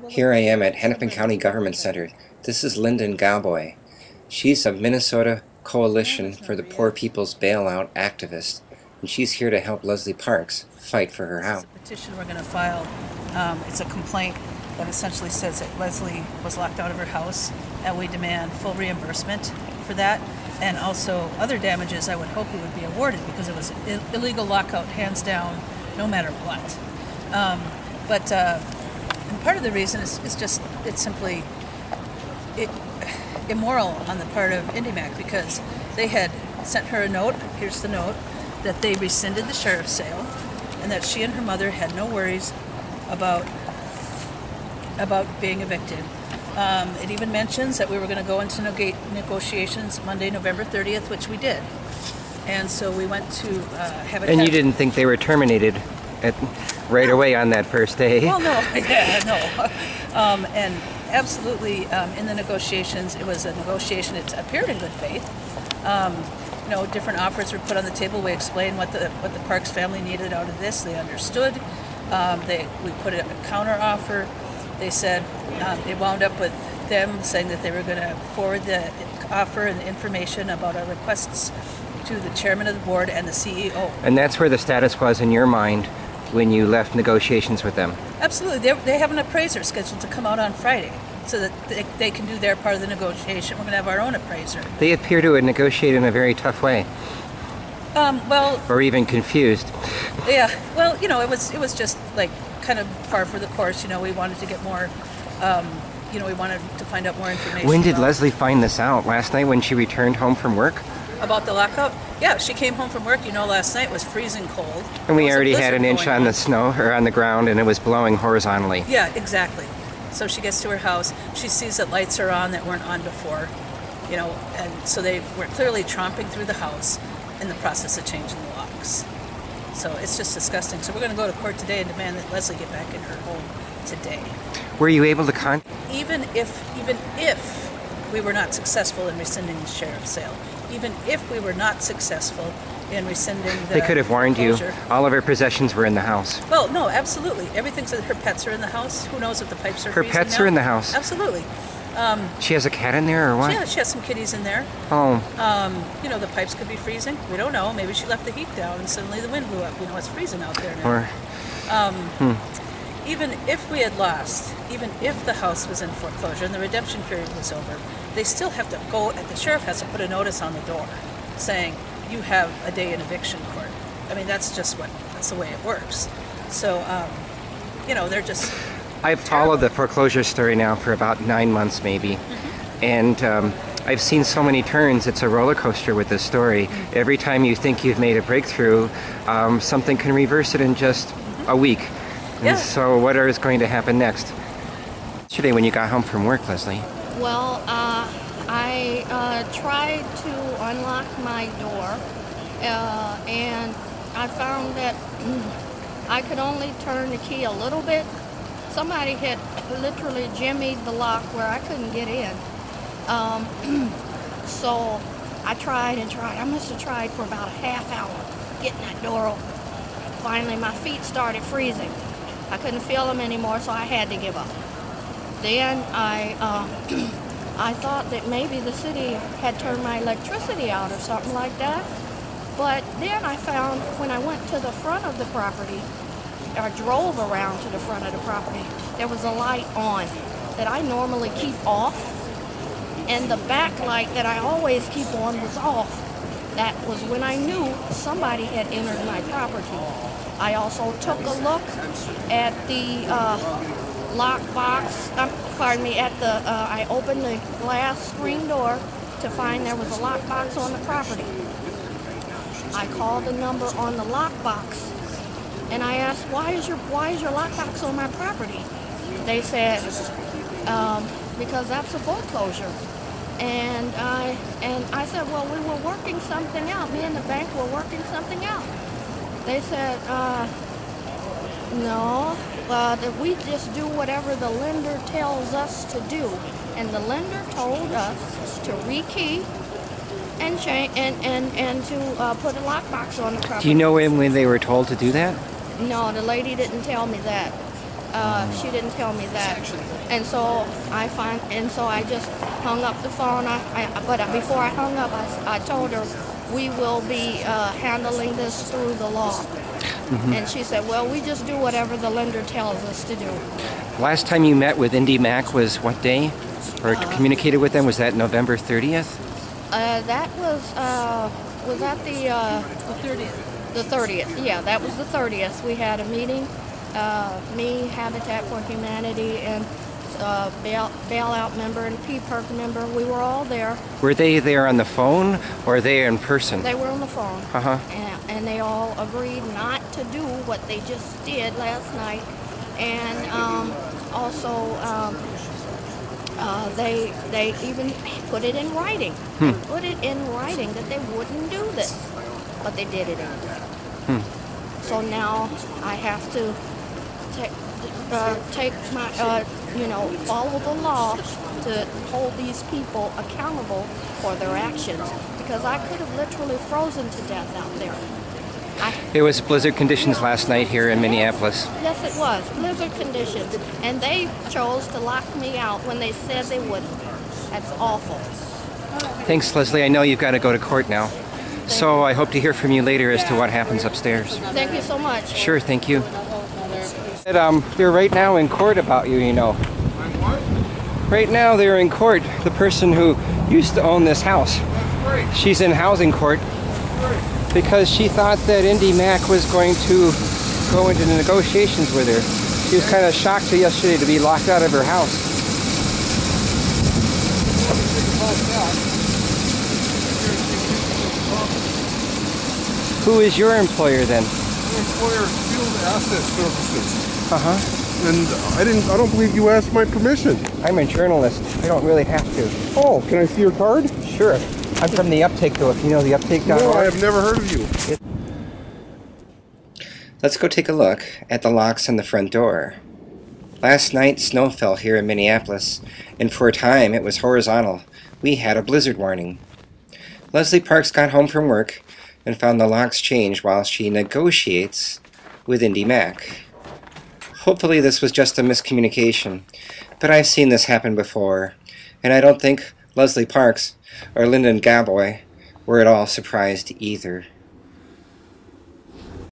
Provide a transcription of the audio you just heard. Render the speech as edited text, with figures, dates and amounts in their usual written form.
Here I am at Hennepin County Government Center. This is Lyndon Galboy. She's a Minnesota Coalition for the Poor People's Bailout activist, and she's here to help Leslie Parks fight for her house. It's a petition we're going to file. It's a complaint that essentially says that Leslie was locked out of her house, and we demand full reimbursement for that, and also other damages I would hope we would be awarded because it was illegal lockout, hands down, no matter what. And part of the reason is it's simply immoral on the part of IndyMac because they had sent her a note, here's the note, that they rescinded the sheriff's sale and that she and her mother had no worries about being evicted. It even mentions that we were going to go into negotiations Monday, November 30th, which we did. And so we went to have a... And you didn't think they were terminated right away on that first day? Well, no. Yeah, no. And absolutely, in the negotiations, it was a negotiation. It appeared in good faith. Different offers were put on the table. We explained what the Parks family needed out of this. They understood. We put a counter offer. They said it wound up with them saying that they were going to forward the offer and the information about our requests to the chairman of the board and the CEO. And that's where the status was in your mind when you left negotiations with them? Absolutely. They have an appraiser scheduled to come out on Friday so that they can do their part of the negotiation. We're going to have our own appraiser. They appear to have negotiated in a very tough way. Or even confused. Yeah. Well, it was just like kind of par for the course. We wanted to get more. We wanted to find out more information. When did Leslie find this out? Last night when she returned home from work? About the lockout? Yeah, she came home from work. Last night was freezing cold. And we already had an inch on the snow or on the ground, and it was blowing horizontally. Yeah, exactly. So she gets to her house. She sees that lights are on that weren't on before. And so they were clearly tromping through the house in the process of changing the locks. So it's just disgusting. So we're going to go to court today and demand that Leslie get back in her home today. Were you able to even if we were not successful in rescinding the sheriff's sale, even if we were not successful in rescinding the They could have warned foreclosure. you. All of her possessions were in the house. Well, no, absolutely. Her pets are in the house. Who knows if the pipes are freezing Her pets now? are in the house? Absolutely. She has a cat in there or what? Yeah, she has some kitties in there. Oh. The pipes could be freezing. We don't know. Maybe she left the heat down and suddenly the wind blew up. It's freezing out there now. Even if we had lost, even if the house was in foreclosure and the redemption period was over, they still have to go, the sheriff has to put a notice on the door saying, you have a day in eviction court. That's the way it works. So, they're just... I've followed the foreclosure story now for about 9 months maybe. Mm-hmm. And I've seen so many turns. It's a roller coaster with this story. Mm-hmm. Every time you think you've made a breakthrough, something can reverse it in just a week. And so what is going to happen next? Yesterday when you got home from work, Leslie? Well, I tried to unlock my door, and I found that I could only turn the key a little bit. Somebody had literally jimmied the lock where I couldn't get in. So I tried and tried. I must have tried for about a half hour getting that door open. Finally, my feet started freezing. I couldn't feel them anymore, so I had to give up. Then I thought that maybe the city had turned my electricity out or something like that. But then I found when I went to the front of the property, or drove around to the front of the property, there was a light on that I normally keep off, and the back light that I always keep on was off. That was when I knew somebody had entered my property. I also took a look at the lockbox, I opened the glass screen door to find there was a lockbox on the property. I called the number on the lockbox and I asked, why is your lockbox on my property? They said, because that's a foreclosure. And I said, well, we were working something out. Me and the bank were working something out. They said, no, that we just do whatever the lender tells us to do. And the lender told us to rekey and change and to put a lockbox on the property. Do you know when they were told to do that? No, the lady didn't tell me that. She didn't tell me that, and so I just hung up the phone. But before I hung up, I told her we will be handling this through the law. And she said, well, we just do whatever the lender tells us to do. Last time you met with IndyMac was what day? Or communicated with them? Was that November 30th? That was that the 30th. The 30th, yeah, that was the 30th. We had a meeting, me, Habitat for Humanity, and bailout member and P-Perk member. We were all there. Were they there on the phone or they in person? They were on the phone. Uh-huh. And they all agreed not to do what they just did last night. And also, they even put it in writing. They put it in writing that they wouldn't do this, but they did it anyway. So now I have to take my, follow the law to hold these people accountable for their actions, because I could have literally frozen to death out there. It was blizzard conditions last night here in Minneapolis. Yes, it was. Blizzard conditions. And they chose to lock me out when they said they wouldn't. That's awful. Thanks, Leslie. I know you've got to go to court now. So I hope to hear from you later as to what happens upstairs. Thank you so much. Sure, thank you. They're right now in court about you, you know. Right now they're in court. The person who used to own this house. She's in housing court because she thought that IndyMac was going to go into negotiations with her. She was kind of shocked yesterday to be locked out of her house. Who is your employer then? My employer is Field Asset Services. Uh-huh. And I don't believe you asked my permission. I'm a journalist. I don't really have to. Oh, can I see your card? Sure. I'm from the Uptake, though, if you know the Uptake.org. No, I have never heard of you. Let's go take a look at the locks on the front door. Last night, snow fell here in Minneapolis, and for a time it was horizontal. We had a blizzard warning. Leslie Parks got home from work and found the locks changed while she negotiates with IndyMac. Hopefully this was just a miscommunication, but I've seen this happen before, and I don't think Leslie Parks or Lyndon Gaboy were at all surprised either.